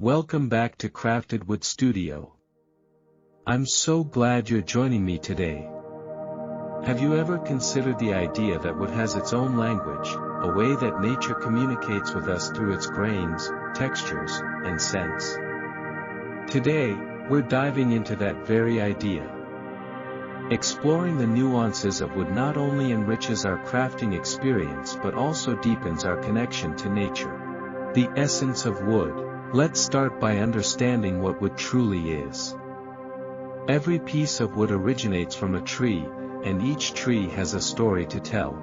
Welcome back to Crafted Wood Studio. I'm so glad you're joining me today. Have you ever considered the idea that wood has its own language, a way that nature communicates with us through its grains, textures, and scents? Today, we're diving into that very idea. Exploring the nuances of wood not only enriches our crafting experience but also deepens our connection to nature. The essence of wood. Let's start by understanding what wood truly is. Every piece of wood originates from a tree, and each tree has a story to tell.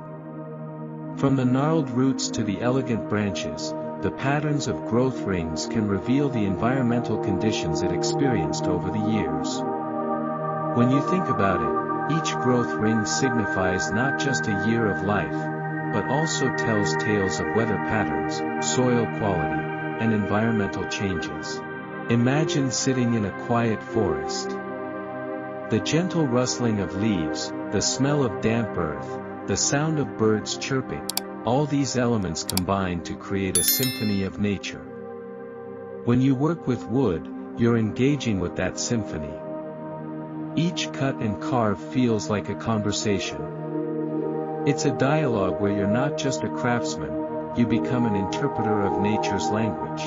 From the gnarled roots to the elegant branches, the patterns of growth rings can reveal the environmental conditions it experienced over the years. When you think about it, each growth ring signifies not just a year of life, but also tells tales of weather patterns, soil quality, and environmental changes. Imagine sitting in a quiet forest. The gentle rustling of leaves, the smell of damp earth, the sound of birds chirping, all these elements combine to create a symphony of nature. When you work with wood, you're engaging with that symphony. Each cut and carve feels like a conversation. It's a dialogue where you're not just a craftsman, you become an interpreter of nature's language.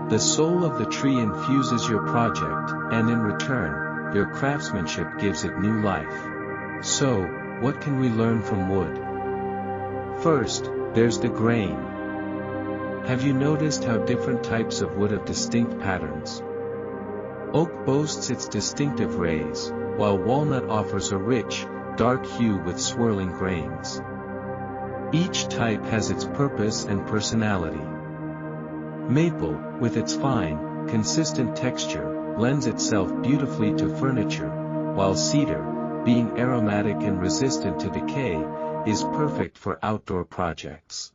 The soul of the tree infuses your project, and in return, your craftsmanship gives it new life. So, what can we learn from wood? First, there's the grain. Have you noticed how different types of wood have distinct patterns? Oak boasts its distinctive rays, while walnut offers a rich, dark hue with swirling grains. Each type has its purpose and personality. Maple, with its fine, consistent texture, lends itself beautifully to furniture, while cedar, being aromatic and resistant to decay, is perfect for outdoor projects.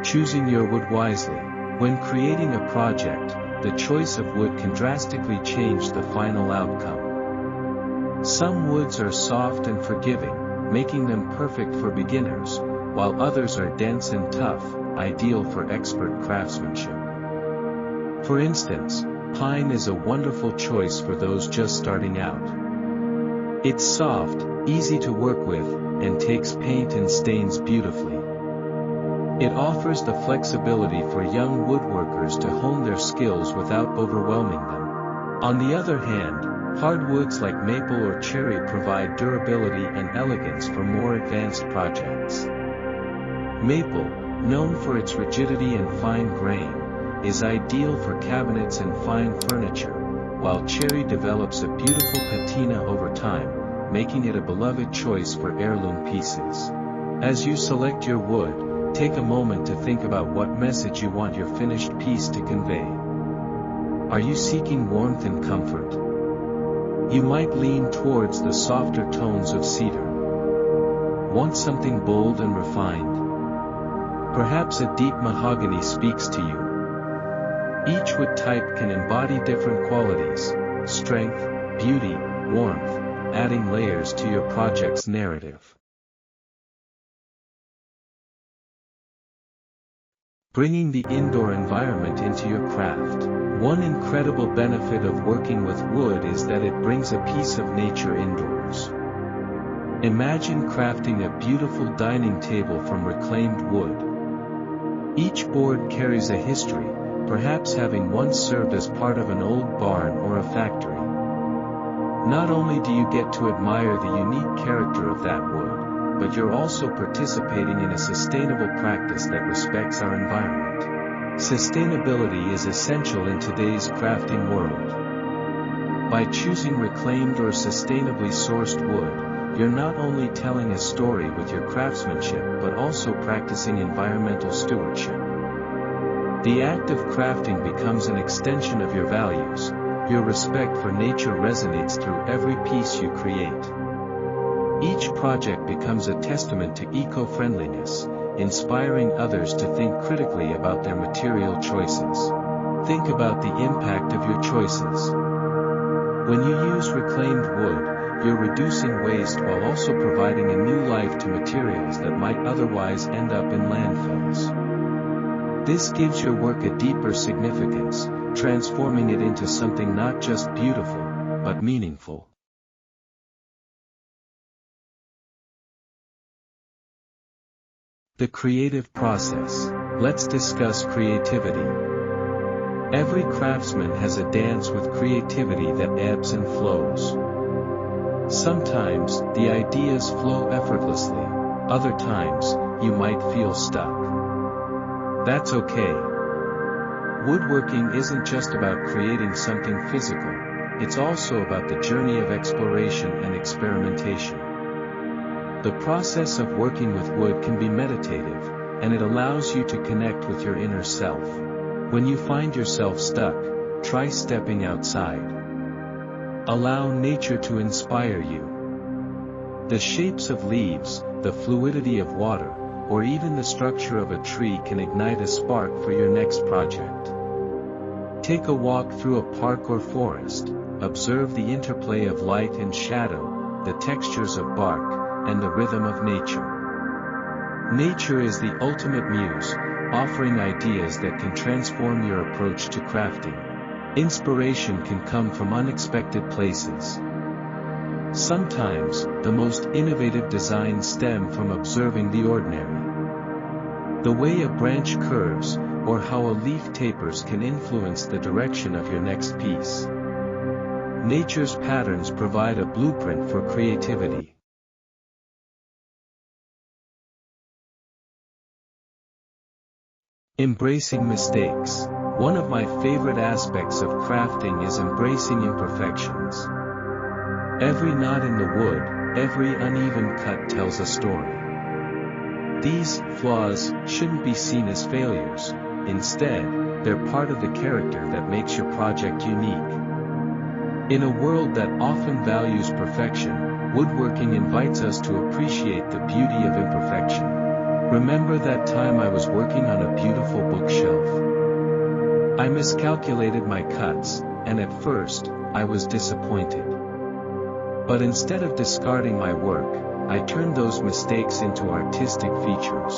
Choosing your wood wisely. When creating a project, the choice of wood can drastically change the final outcome. Some woods are soft and forgiving, making them perfect for beginners, while others are dense and tough, ideal for expert craftsmanship. For instance, pine is a wonderful choice for those just starting out. It's soft, easy to work with, and takes paint and stains beautifully. It offers the flexibility for young woodworkers to hone their skills without overwhelming them. On the other hand, hardwoods like maple or cherry provide durability and elegance for more advanced projects. Maple, known for its rigidity and fine grain, is ideal for cabinets and fine furniture, while cherry develops a beautiful patina over time, making it a beloved choice for heirloom pieces. As you select your wood, take a moment to think about what message you want your finished piece to convey. Are you seeking warmth and comfort? You might lean towards the softer tones of cedar. Want something bold and refined? Perhaps a deep mahogany speaks to you. Each wood type can embody different qualities: strength, beauty, warmth, adding layers to your project's narrative. Bringing the indoor environment into your craft. One incredible benefit of working with wood is that it brings a piece of nature indoors. Imagine crafting a beautiful dining table from reclaimed wood. Each board carries a history, perhaps having once served as part of an old barn or a factory. Not only do you get to admire the unique character of that wood, but you're also participating in a sustainable practice that respects our environment. Sustainability is essential in today's crafting world. By choosing reclaimed or sustainably sourced wood, you're not only telling a story with your craftsmanship but also practicing environmental stewardship. The act of crafting becomes an extension of your values. Your respect for nature resonates through every piece you create. Each project becomes a testament to eco-friendliness, inspiring others to think critically about their material choices. Think about the impact of your choices. When you use reclaimed wood, you're reducing waste while also providing a new life to materials that might otherwise end up in landfills. This gives your work a deeper significance, transforming it into something not just beautiful, but meaningful. The creative process. Let's discuss creativity. Every craftsman has a dance with creativity that ebbs and flows. Sometimes, the ideas flow effortlessly. Other times, you might feel stuck. That's okay. Woodworking isn't just about creating something physical, it's also about the journey of exploration and experimentation. The process of working with wood can be meditative, and it allows you to connect with your inner self. When you find yourself stuck, try stepping outside. Allow nature to inspire you. The shapes of leaves, the fluidity of water, or even the structure of a tree can ignite a spark for your next project. Take a walk through a park or forest, observe the interplay of light and shadow, the textures of bark, and the rhythm of nature. Nature is the ultimate muse, offering ideas that can transform your approach to crafting. Inspiration can come from unexpected places. Sometimes, the most innovative designs stem from observing the ordinary. The way a branch curves, or how a leaf tapers can influence the direction of your next piece. Nature's patterns provide a blueprint for creativity. Embracing mistakes. One of my favorite aspects of crafting is embracing imperfections. Every knot in the wood, every uneven cut tells a story. These flaws shouldn't be seen as failures. Instead, they're part of the character that makes your project unique. In a world that often values perfection, woodworking invites us to appreciate the beauty of imperfection. Remember that time I was working on a beautiful bookshelf? I miscalculated my cuts, and at first, I was disappointed. But instead of discarding my work, I turned those mistakes into artistic features.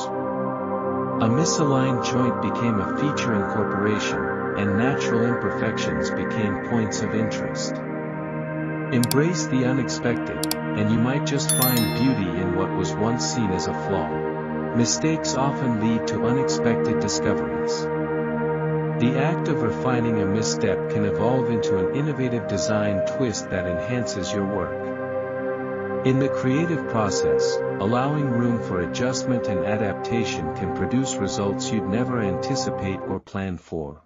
A misaligned joint became a feature incorporation, and natural imperfections became points of interest. Embrace the unexpected, and you might just find beauty in what was once seen as a flaw. Mistakes often lead to unexpected discoveries. The act of refining a misstep can evolve into an innovative design twist that enhances your work. In the creative process, allowing room for adjustment and adaptation can produce results you'd never anticipate or plan for.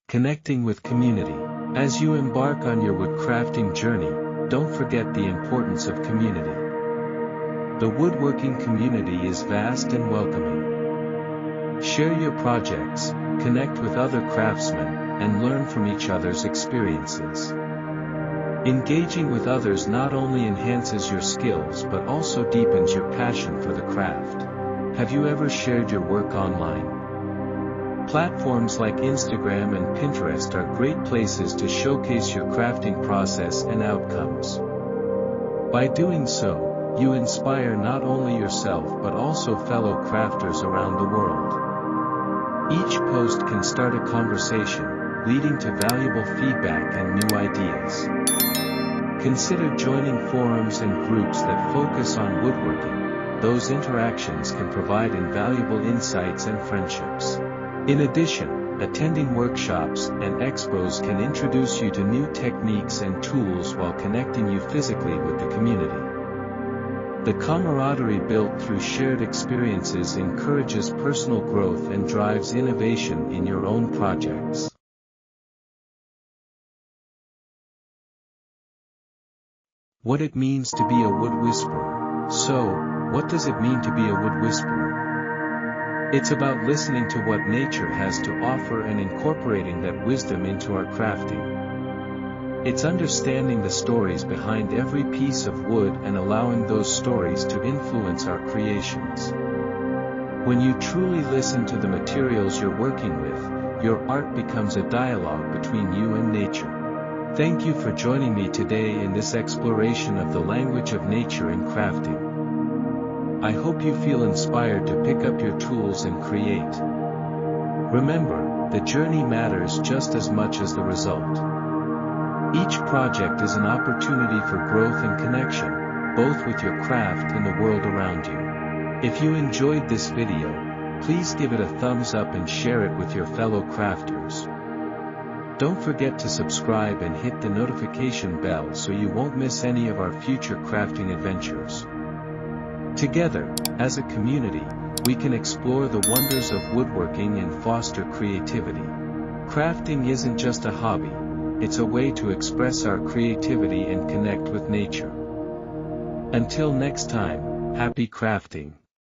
Connecting with community. As you embark on your woodcrafting journey, don't forget the importance of community. The woodworking community is vast and welcoming. Share your projects, connect with other craftsmen, and learn from each other's experiences. Engaging with others not only enhances your skills but also deepens your passion for the craft. Have you ever shared your work online? Platforms like Instagram and Pinterest are great places to showcase your crafting process and outcomes. By doing so, you inspire not only yourself but also fellow crafters around the world. Each post can start a conversation, leading to valuable feedback and new ideas. Consider joining forums and groups that focus on woodworking. Those interactions can provide invaluable insights and friendships. In addition, attending workshops and expos can introduce you to new techniques and tools while connecting you physically with the community. The camaraderie built through shared experiences encourages personal growth and drives innovation in your own projects. What it means to be a wood whisperer. So, what does it mean to be a wood whisperer? It's about listening to what nature has to offer and incorporating that wisdom into our crafting. It's understanding the stories behind every piece of wood and allowing those stories to influence our creations. When you truly listen to the materials you're working with, your art becomes a dialogue between you and nature. Thank you for joining me today in this exploration of the language of nature in crafting. I hope you feel inspired to pick up your tools and create. Remember, the journey matters just as much as the result. Each project is an opportunity for growth and connection, both with your craft and the world around you. If you enjoyed this video, please give it a thumbs up and share it with your fellow crafters. Don't forget to subscribe and hit the notification bell so you won't miss any of our future crafting adventures. Together, as a community, we can explore the wonders of woodworking and foster creativity. Crafting isn't just a hobby, it's a way to express our creativity and connect with nature. Until next time, happy crafting.